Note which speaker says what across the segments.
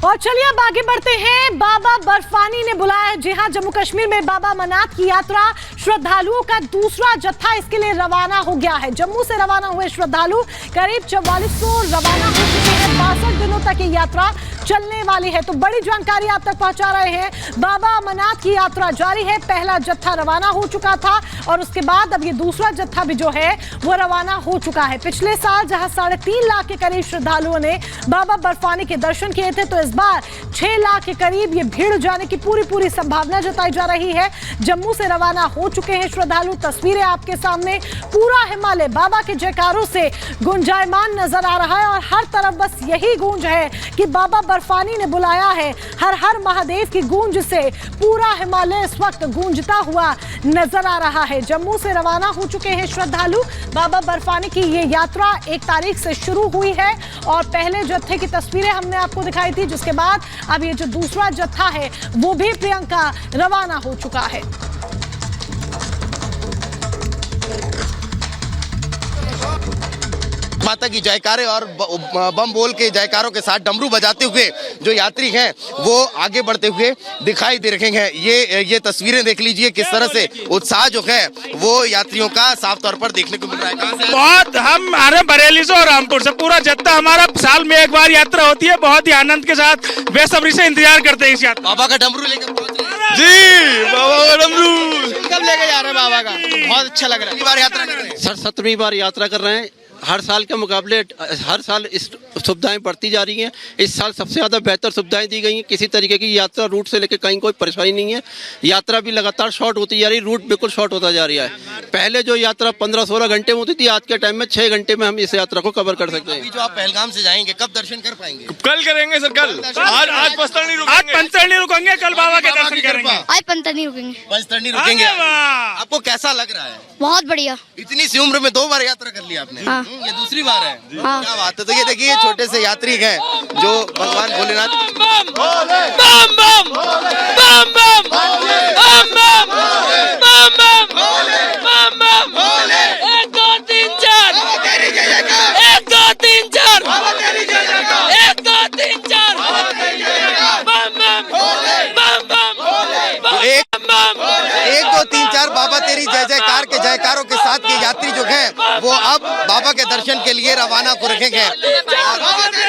Speaker 1: और चलिए अब आगे बढ़ते हैं। बाबा बर्फानी ने बुलाया है। जी हाँ, जम्मू कश्मीर में बाबा अमरनाथ की यात्रा श्रद्धालुओं का दूसरा जत्था इसके लिए रवाना हो गया है। जम्मू से रवाना हुए श्रद्धालु करीब 4400 रवाना हो चुके हैं। 62 दिनों तक ये यात्रा चलने वाली है। तो बड़ी जानकारी आप तक पहुंचा रहे हैं। बाबा अमरनाथ की यात्रा जारी है। पहला जत्था रवाना हो चुका था और उसके बाद अब ये दूसरा जत्था भी जो है वो रवाना हो चुका है। पिछले साल जहां 3.5 लाख के करीब श्रद्धालुओं ने बाबा बर्फानी के दर्शन किए थे, तो इस बार 6 लाख के करीब ये भीड़ जाने की पूरी संभावना जताई जा रही है। जम्मू से रवाना हो चुके हैं श्रद्धालु। तस्वीरें आपके सामने। पूरा हिमालय बाबा के जयकारों से गुंजायमान नजर आ रहा है और हर तरफ बस यही गूंज है कि बाबा बर्फानी ने बुलाया है। हर हर महादेव की गूंज से पूरा हिमालय इस वक्त गूंजता हुआ नजर आ रहा है। जम्मू से रवाना हो चुके हैं श्रद्धालु। बाबा बर्फानी की ये यात्रा 1 तारीख से शुरू हुई है और पहले जत्थे की तस्वीरें हमने आपको दिखाई थी, जिसके बाद अब ये जो दूसरा जत्था है वो भी प्रियंका रवाना हो चुका है।
Speaker 2: माता की जयकारे और बम बोल के जयकारों के साथ डमरू बजाते हुए जो यात्री हैं वो आगे बढ़ते हुए दिखाई दे रहे हैं। ये तस्वीरें देख लीजिए किस तरह से उत्साह जो है वो यात्रियों का साफ तौर पर देखने को मिल रहा है। कहां से
Speaker 3: बहुत हम आ रहे हैं बरेली से और रामपुर से। पूरा जत्था हमारा साल में एक बार यात्रा होती है। बहुत ही आनंद के साथ बेसब्री से इंतजार करते हैं इस यात्रा।
Speaker 2: बाबा का डमरू लेकर पहुंच रहे हैं।
Speaker 3: जी, बाबा का डमरू
Speaker 2: कब लेके जा रहे हैं बाबा का? बहुत अच्छा लग रहा है। बार यात्रा कर रहे हैं।
Speaker 4: 17वीं बार यात्रा कर रहे हैं। हर साल के मुकाबले हर साल इस सुविधाएं बढ़ती जा रही हैं। इस साल सबसे ज़्यादा बेहतर सुविधाएं दी गई हैं। किसी तरीके की यात्रा रूट से लेकर कहीं कोई परेशानी नहीं है। यात्रा भी लगातार शॉर्ट होती जा रही है। रूट बिल्कुल शॉर्ट होता जा रहा है। पहले जो यात्रा 15-16 घंटे में होती थी, आज के टाइम में 6 घंटे में हम इस यात्रा को कवर कर सकते हैं।
Speaker 2: अभी जो आप पहलगाम से जाएंगे कब दर्शन कर पाएंगे?
Speaker 3: कल करेंगे सर। कल आज पंचतरणी रुकेंगे। कल बाबा के दर्शन करेंगे।
Speaker 5: आज पंचतरणी रुकेंगे।
Speaker 2: पंचतरणी रुकेंगे। आपको कैसा लग रहा है?
Speaker 5: बहुत बढ़िया।
Speaker 2: इतनी सी उम्र में 2 बार यात्रा कर लिया आपने।
Speaker 5: हाँ।
Speaker 2: ये दूसरी बार है।
Speaker 5: हाँ।
Speaker 2: क्या बात है। तो ये देखिए छोटे से यात्री हैं जो भगवान भोलेनाथ एक दो तीन चार बाबा तेरी जय जयकार के जयकारों के साथ ये यात्री जो है वो अब बाबा के दर्शन के लिए रवाना हो रखेंगे।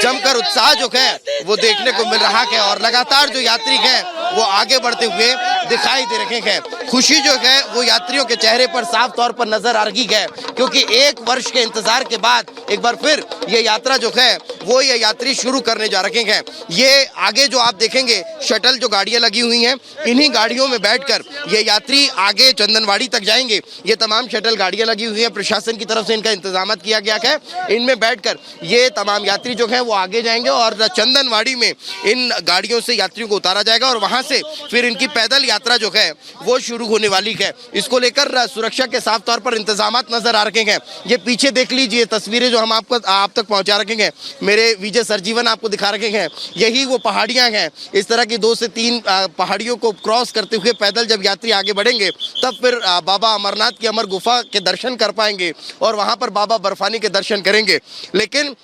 Speaker 2: जमकर उत्साह जो है वो देखने को मिल रहा है और लगातार जो यात्री हैं वो आगे बढ़ते हुए दिखाई दे रहे हैं। खुशी जो है वो यात्रियों के चेहरे पर साफ तौर पर नजर आ रही है, क्योंकि 1 वर्ष के इंतजार के बाद एक बार फिर ये यात्रा जो है वो ये यात्री शुरू करने जा रहे हैं। ये आगे जो आप देखेंगे शटल जो गाड़ियां लगी हुई हैं, इन्हीं गाड़ियों में बैठकर ये यात्री आगे चंदनवाड़ी तक जाएंगे। ये तमाम शटल गाड़ियां लगी हुई हैं, प्रशासन की तरफ से इनका इंतजाम किया गया है। इनमें बैठकर ये तमाम यात्री जो है वो आगे जाएंगे और चंदनवाड़ी में इन गाड़ियों से यात्रियों को उतारा जाएगा और वहां से फिर इनकी पैदल यात्रा जो है वो शुरू होने वाली है। इसको लेकर सुरक्षा के साफ तौर पर इंतजाम नजर आ रहे हैं। ये पीछे देख लीजिए तस्वीरें जो हम आप तक पहुंचा रखे हैं। मेरे विजय सरजीवन आपको दिखा रखे हैं। यही वो पहाड़ियां हैं। इस तरह की 2 से 3 पहाड़ियों को क्रॉस करते हुए पैदल जब यात्री आगे बढ़ेंगे तब फिर बाबा अमरनाथ की अमर गुफा के दर्शन कर पाएंगे और वहां पर बाबा बर्फानी के दर्शन करेंगे। लेकिन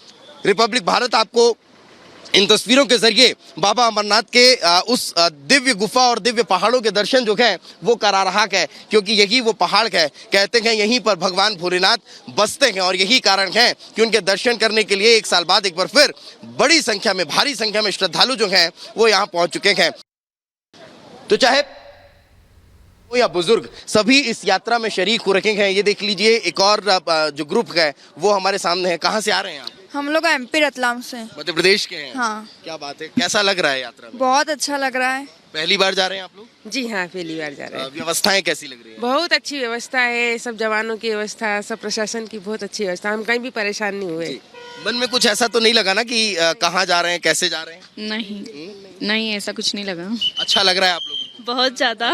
Speaker 2: रिपब्लिक भारत आपको इन तस्वीरों के जरिए बाबा अमरनाथ के उस दिव्य गुफा और दिव्य पहाड़ों के दर्शन जो है वो करा रहा है, क्योंकि यही वो पहाड़ है। कहते हैं यहीं पर भगवान भोलेनाथ बसते हैं और यही कारण है कि उनके दर्शन करने के लिए 1 साल बाद एक बार फिर बड़ी संख्या में, भारी संख्या में श्रद्धालु जो हैं वो यहाँ पहुंच चुके हैं। तो चाहे या बुजुर्ग सभी इस यात्रा में शरीक हो रखे हैं। ये देख लीजिए एक और जो ग्रुप है वो हमारे सामने है। कहाँ से आ रहे हैं आप?
Speaker 6: हम लोग MP रतलाम से।
Speaker 2: मध्य प्रदेश के हैं।
Speaker 6: हाँ।
Speaker 2: क्या बात है। कैसा लग रहा है यात्रा में?
Speaker 6: बहुत अच्छा लग रहा है।
Speaker 2: पहली बार जा रहे हैं आप लोग?
Speaker 7: जी हाँ, पहली बार जा रहे हैं।
Speaker 2: व्यवस्थाएं कैसी लग रही है?
Speaker 7: बहुत अच्छी व्यवस्था है। सब जवानों की व्यवस्था, सब प्रशासन की बहुत अच्छी व्यवस्था। हम कहीं भी परेशान नहीं हुए।
Speaker 2: मन में कुछ ऐसा तो नहीं लगा ना कि कहाँ जा रहे हैं, कैसे जा रहे हैं?
Speaker 8: नहीं ऐसा कुछ नहीं लगा।
Speaker 2: अच्छा लग रहा है आप लोगों को?
Speaker 8: बहुत ज्यादा।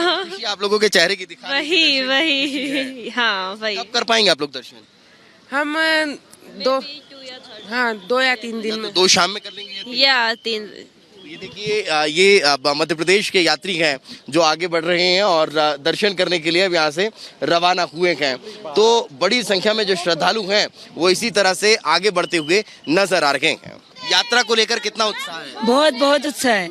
Speaker 2: आप लोगों के चेहरे की दिखा
Speaker 8: वही हाँ वही।
Speaker 2: कब कर पाएंगे आप लोग दर्शन?
Speaker 7: हम 2 या 3 दिन में।
Speaker 2: 2 शाम में कर लेंगे
Speaker 8: या 3।
Speaker 2: ये देखिए ये मध्य प्रदेश के यात्री हैं जो आगे बढ़ रहे हैं और दर्शन करने के लिए अब यहाँ से रवाना हुए हैं। तो बड़ी संख्या में जो श्रद्धालु हैं वो इसी तरह से आगे बढ़ते हुए नजर आ रहे हैं। यात्रा को लेकर कितना उत्साह है?
Speaker 5: बहुत बहुत उत्साह है,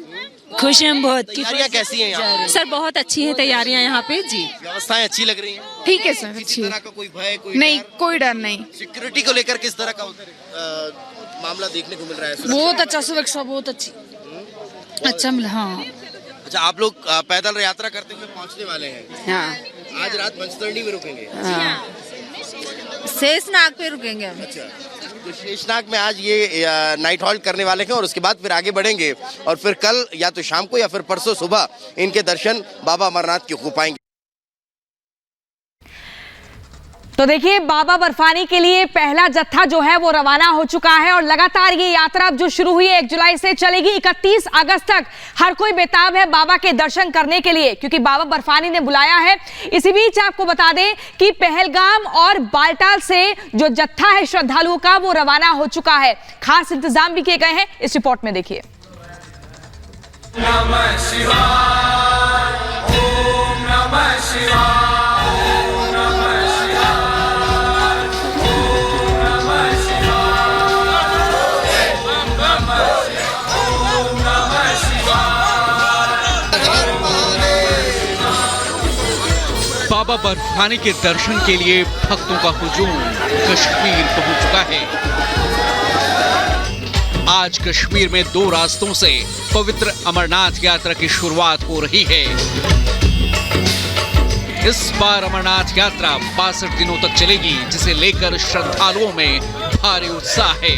Speaker 5: खुश हैं हम बहुत।
Speaker 2: तैयारियां कैसी हैं यहाँ?
Speaker 8: सर बहुत अच्छी है तैयारियां यहाँ पे जी।
Speaker 2: व्यवस्थाएं अच्छी लग रही हैं?
Speaker 6: ठीक है सर,
Speaker 2: किसी तरह का कोई भय, कोई
Speaker 6: नहीं,
Speaker 2: डर?
Speaker 6: कोई डर नहीं।
Speaker 2: सिक्योरिटी को लेकर किस तरह का मामला देखने को मिल रहा है?
Speaker 6: बहुत अच्छा, सुरक्षा बहुत अच्छी, अच्छा मिला। हाँ
Speaker 2: अच्छा, आप लोग पैदल यात्रा करते हुए पहुँचने वाले हैं?
Speaker 6: हाँ,
Speaker 2: आज रात पंचतरणी में रुकेंगे?
Speaker 6: शेषनाग पे रुकेंगे हम।
Speaker 2: अच्छा, तो शेषनाग में आज ये नाइट हॉल्ट करने वाले हैं और उसके बाद फिर आगे बढ़ेंगे और फिर कल या तो शाम को या फिर परसों सुबह इनके दर्शन बाबा अमरनाथ के हो पाएंगे।
Speaker 9: तो देखिए, बाबा बर्फानी के लिए पहला जत्था जो है वो रवाना हो चुका है और लगातार ये यात्रा अब जो शुरू हुई है 1 जुलाई से चलेगी 31 अगस्त तक। हर कोई बेताब है बाबा के दर्शन करने के लिए, क्योंकि बाबा बर्फानी ने बुलाया है। इसी बीच आपको बता दें कि पहलगाम और बालटाल से जो जत्था है श्रद्धालुओं का वो रवाना हो चुका है। खास इंतजाम भी किए गए हैं, इस रिपोर्ट में देखिए।
Speaker 10: नमः शिवाय, ओम नमः शिवाय।
Speaker 11: बाबा बर्फानी के दर्शन के लिए भक्तों का हुजूम कश्मीर पहुंच चुका है। आज कश्मीर में 2 रास्तों से पवित्र अमरनाथ यात्रा की शुरुआत हो रही है। इस बार अमरनाथ यात्रा 62 दिनों तक चलेगी, जिसे लेकर श्रद्धालुओं में भारी उत्साह है।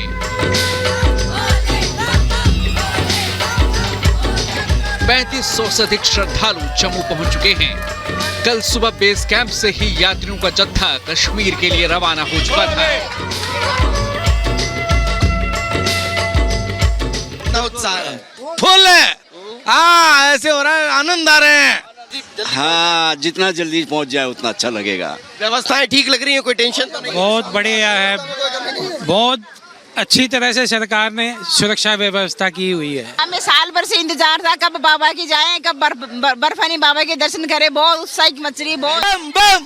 Speaker 11: 3500 से अधिक श्रद्धालु जम्मू पहुंच चुके हैं। कल सुबह बेस कैंप से ही यात्रियों का जत्था कश्मीर के लिए रवाना हो चुका था।
Speaker 2: उत्साह है, फुल है। हाँ, ऐसे हो रहा है, आनंद आ रहे हैं।
Speaker 12: हाँ, जितना जल्दी पहुंच जाए उतना अच्छा लगेगा।
Speaker 2: व्यवस्थाएं ठीक लग रही हैं, कोई टेंशन तो नहीं?
Speaker 3: बहुत बढ़िया है, बहुत अच्छी तरह से सरकार ने सुरक्षा व्यवस्था की हुई है।
Speaker 5: हमें साल भर से इंतजार था कब बाबा की जाएं, कब बर्फानी बाबा के दर्शन करें। बहुत उत्साह की मच रही है, बहुत
Speaker 2: बम बम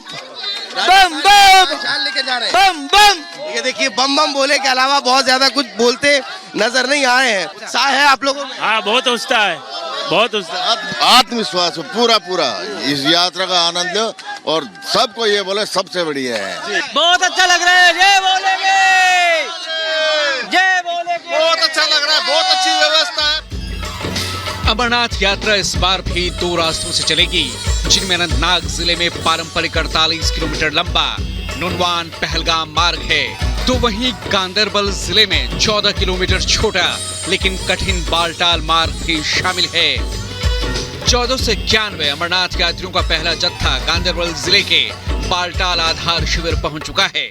Speaker 2: बम बम लेके जा रहे हैं। बम बम, ये देखिए, बम बम बोले के अलावा बहुत ज्यादा कुछ बोलते नजर नहीं आए हैं। उत्साह है आप लोगों में?
Speaker 3: हाँ, बहुत उत्साह है, बहुत उत्साह।
Speaker 12: आत्मविश्वास पूरा पूरा इस यात्रा का आनंद लो और सबको ये बोले सबसे बढ़िया है।
Speaker 3: बहुत अच्छा लग रहा है, जय बोलेंगे, जय बोलेंगे।
Speaker 2: बहुत अच्छा लग रहा है, बहुत अच्छी व्यवस्था है।
Speaker 11: अमरनाथ यात्रा इस बार भी 2 रास्तों से चलेगी, जिनमें अनंतनाग जिले में पारंपरिक 48 किलोमीटर लंबा नुनवान पहलगाम मार्ग है, तो वहीं गांदरबल जिले में 14 किलोमीटर छोटा लेकिन कठिन बालटाल मार्ग भी शामिल है। 14 से 91 अमरनाथ यात्रियों का पहला जत्था गांदरबल जिले के बालटाल आधार शिविर पहुंच चुका है।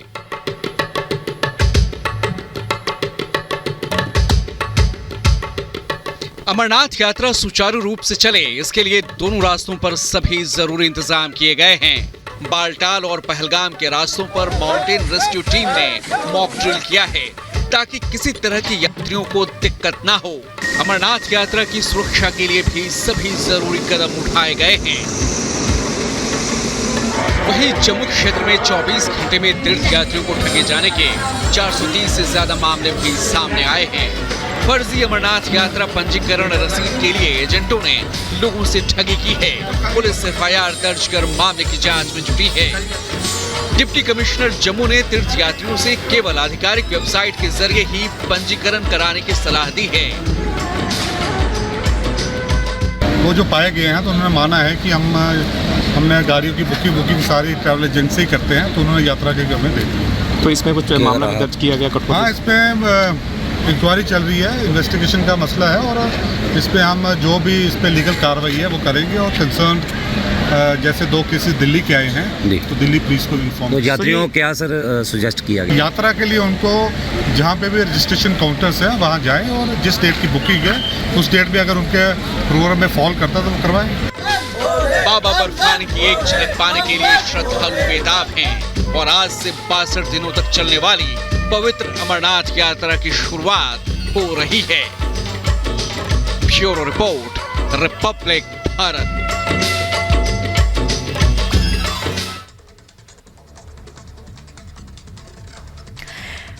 Speaker 11: अमरनाथ यात्रा सुचारू रूप से चले, इसके लिए दोनों रास्तों पर सभी जरूरी इंतजाम किए गए हैं। बालटाल और पहलगाम के रास्तों पर माउंटेन रेस्क्यू टीम ने मॉक ड्रिल किया है, ताकि किसी तरह की यात्रियों को दिक्कत ना हो। अमरनाथ यात्रा की सुरक्षा के लिए भी सभी जरूरी कदम उठाए गए हैं। वहीं जम्मू क्षेत्र में 24 घंटे में तीर्थ यात्रियों को ठगे जाने के 430 से ज्यादा मामले भी सामने आए हैं। फर्जी अमरनाथ यात्रा पंजीकरण रसीद के लिए एजेंटों ने लोगों से ठगी की है। पुलिस FIR दर्ज कर मामले की जांच में जुटी है। डिप्टी कमिश्नर जम्मू ने तीर्थ यात्रियों से केवल आधिकारिक वेबसाइट के जरिए ही पंजीकरण कराने की सलाह दी है।
Speaker 13: वो जो पाए गए हैं तो उन्होंने माना है कि हमने गाड़ियों की बुकिंग सारी ट्रैवल एजेंसी करते हैं, तो उन्होंने यात्रा के हमें दे दी।
Speaker 3: तो इसमें कुछ मामला दर्ज किया गया?
Speaker 13: हाँ, इसमें इंक्वायरी चल रही है, इन्वेस्टिगेशन का मसला है और इस पे हम जो भी इस पे लीगल कार्रवाई है वो करेंगे। और कंसर्न जैसे 2 केसेस दिल्ली के आए हैं, तो दिल्ली पुलिस को इन्फॉर्म।
Speaker 14: तो यात्रियों को क्या सर सुजेस्ट किया गया?
Speaker 13: यात्रा के लिए उनको जहाँ पे भी रजिस्ट्रेशन काउंटर्स है वहाँ जाएं और जिस डेट की बुकिंग है उस डेट भी अगर उनके प्रोग्राम में फॉल करता है तो वो करवाएं।
Speaker 11: बाबा बर्फानी की एक झलक पाने के लिए श्रद्धालु बेताब हैं और आज से 62 दिनों तक चलने वाली पवित्र अमरनाथ यात्रा की शुरुआत हो रही है। Bureau report, Republic Bharat.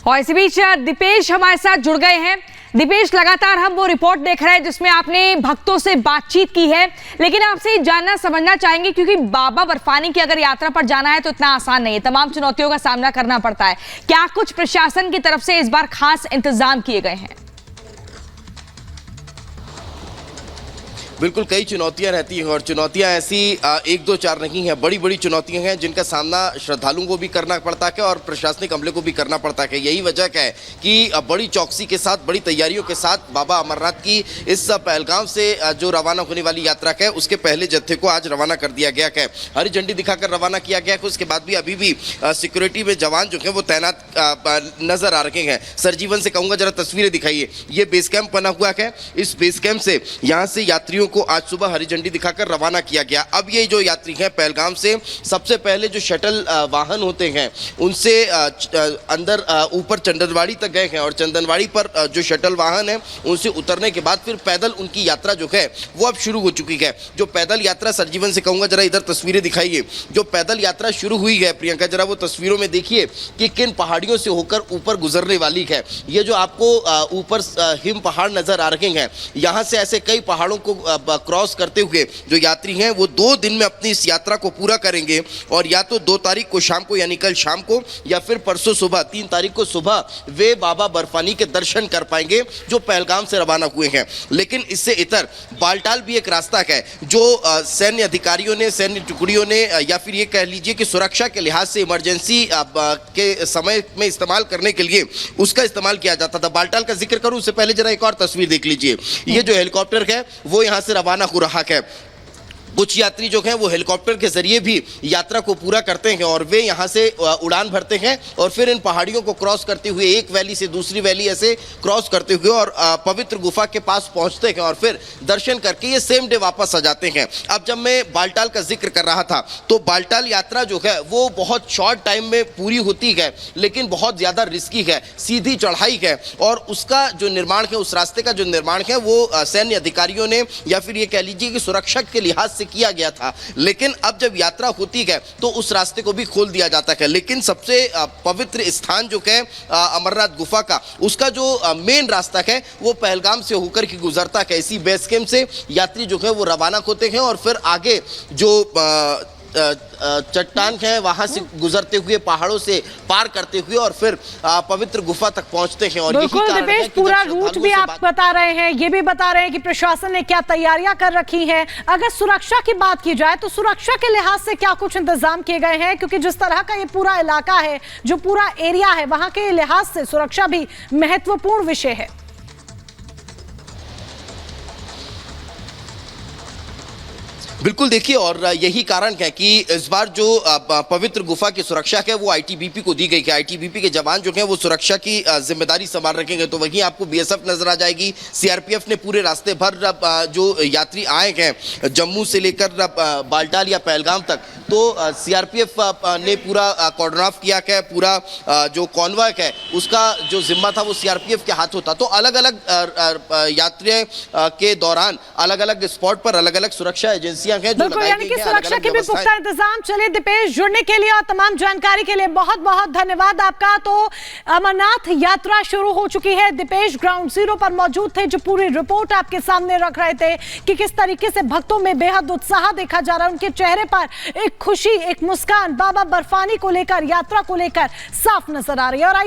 Speaker 9: और इसी बीच दीपेश हमारे साथ जुड़ गए हैं। दीपेश, लगातार हम वो रिपोर्ट देख रहे हैं जिसमें आपने भक्तों से बातचीत की है, लेकिन आपसे जानना समझना चाहेंगे क्योंकि बाबा बर्फानी की अगर यात्रा पर जाना है तो इतना आसान नहीं है, तमाम चुनौतियों का सामना करना पड़ता है। क्या कुछ प्रशासन की तरफ से इस बार खास इंतजाम किए गए हैं?
Speaker 2: बिल्कुल कई चुनौतियां रहती हैं और चुनौतियां ऐसी एक दो चार नहीं हैं, बड़ी बड़ी चुनौतियां हैं जिनका सामना श्रद्धालुओं को भी करना पड़ता है और प्रशासनिक अमले को भी करना पड़ता है। यही वजह है कि बड़ी चौकसी के साथ, बड़ी तैयारियों के साथ बाबा अमरनाथ की इस पहलगाम से जो रवाना होने वाली यात्रा है उसके पहले जत्थे को आज रवाना कर दिया गया है। हरी झंडी दिखाकर रवाना किया गया है। उसके बाद भी अभी भी सिक्योरिटी में जवान जो है वो तैनात नजर आ रहे हैं। सरजीवन से कहूँगा जरा तस्वीरें दिखाइए। ये बेस कैंप बना हुआ है। इस बेस कैंप से यहाँ से यात्रियों को आज सुबह हरी झंडी दिखाकर रवाना किया गया। अब ये जो यात्री हैं पहलगाम से सबसे पहले जो शटल वाहन होते हैं उनसे अंदर ऊपर चंदनवाड़ी तक गए हैं और चंदनवाड़ी पर जो शटल वाहन है उनसे उतरने के बाद फिर पैदल उनकी यात्रा जो है वो अब शुरू हो चुकी है। जो पैदल यात्रा, सरजीवन से कहूँगा जरा इधर तस्वीरें दिखाइए। जो पैदल यात्रा शुरू हुई है प्रियंका, जरा वो तस्वीरों में देखिए कि किन पहाड़ियों से होकर ऊपर गुजरने वाली है। ये जो आपको ऊपर हिम पहाड़ नजर आ रहे हैं, यहाँ से ऐसे कई पहाड़ों को क्रॉस करते हुए जो यात्री हैं वो 2 दिन में अपनी इस यात्रा को पूरा करेंगे और या तो 2 तारीख को शाम को यानी कल शाम को या फिर परसों सुबह 3 तारीख को सुबह वे बाबा बर्फानी के दर्शन कर पाएंगे जो पहलगाम से रवाना हुए हैं। लेकिन इससे इतर बालटाल भी एक रास्ता है जो सैन्य अधिकारियों ने, सैन्य टुकड़ियों ने या फिर ये कह लीजिए कि सुरक्षा के लिहाज से इमरजेंसी के समय में इस्तेमाल करने के लिए उसका इस्तेमाल किया जाता था। बालटाल का जिक्र करूं उससे पहले जरा एक और तस्वीर देख लीजिए। ये जो हेलीकॉप्टर है वो यहाँ से रवाना हो रहा है। कुछ यात्री जो हैं वो हेलीकॉप्टर के जरिए भी यात्रा को पूरा करते हैं और वे यहाँ से उड़ान भरते हैं और फिर इन पहाड़ियों को क्रॉस करते हुए एक वैली से दूसरी वैली ऐसे क्रॉस करते हुए और पवित्र गुफा के पास पहुँचते हैं और फिर दर्शन करके ये सेम डे वापस आ जाते हैं। अब जब मैं बालटाल का जिक्र कर रहा था तो बालटाल यात्रा जो है वो बहुत शॉर्ट टाइम में पूरी होती है लेकिन बहुत ज़्यादा रिस्की है, सीधी चढ़ाई है और उसका जो निर्माण है, उस रास्ते का जो निर्माण है वो सैन्य अधिकारियों ने या फिर ये कह लीजिए कि सुरक्षा के लिहाज से किया गया था। लेकिन अब जब यात्रा होती है तो उस रास्ते को भी खोल दिया जाता है। लेकिन सबसे पवित्र स्थान जो है अमरनाथ गुफा का, उसका जो मेन रास्ता है वो पहलगाम से होकर के गुजरता है। इसी बेस कैंप से यात्री जो है वो रवाना होते हैं और फिर आगे जो चट्टान है वहां से गुजरते हुए, पहाड़ों से पार करते हुए और फिर पवित्र गुफा तक पहुंचते हैं। और
Speaker 1: बिल्कुल दीपेश, पूरा रूट भी आप बता रहे हैं, ये भी बता रहे हैं कि प्रशासन ने क्या तैयारियां कर रखी हैं। अगर सुरक्षा की बात की जाए तो सुरक्षा के लिहाज से क्या कुछ इंतजाम किए गए हैं? क्योंकि जिस तरह का ये पूरा इलाका है, जो पूरा एरिया है, वहां के लिहाज से सुरक्षा भी महत्वपूर्ण विषय है।
Speaker 2: बिल्कुल देखिए, और यही कारण है कि इस बार जो पवित्र गुफा की सुरक्षा है वो आईटीबीपी को दी गई है। आईटीबीपी के जवान जो हैं वो सुरक्षा की जिम्मेदारी संभाल रखेंगे। तो वहीं आपको बीएसएफ नजर आ जाएगी। सीआरपीएफ ने पूरे रास्ते भर जो यात्री आए हैं जम्मू से लेकर बालटाल या पहलगाम तक, तो सीआरपीएफ ने पूरा कॉर्डन ऑफ किया है। पूरा जो कॉन्वॉय है उसका जो जिम्मा था वो सीआरपीएफ के हाथों था। तो अलग अलग यात्रियों के दौरान अलग अलग स्पॉट पर अलग अलग सुरक्षा एजेंसियां
Speaker 1: बिल्कुल, यानी कि सुरक्षा के भी पुख्ता इंतजाम। चलिए दीपेश, जुड़ने के लिए और तमाम जानकारी के लिए बहुत बहुत धन्यवाद आपका। तो अमरनाथ यात्रा शुरू हो चुकी है। दीपेश ग्राउंड जीरो पर मौजूद थे, जो पूरी रिपोर्ट आपके सामने रख रहे थे कि किस तरीके से भक्तों में बेहद उत्साह देखा जा रहा है। उनके चेहरे पर एक खुशी, एक मुस्कान बाबा बर्फानी को लेकर, यात्रा को लेकर साफ नजर आ रही है। और आइए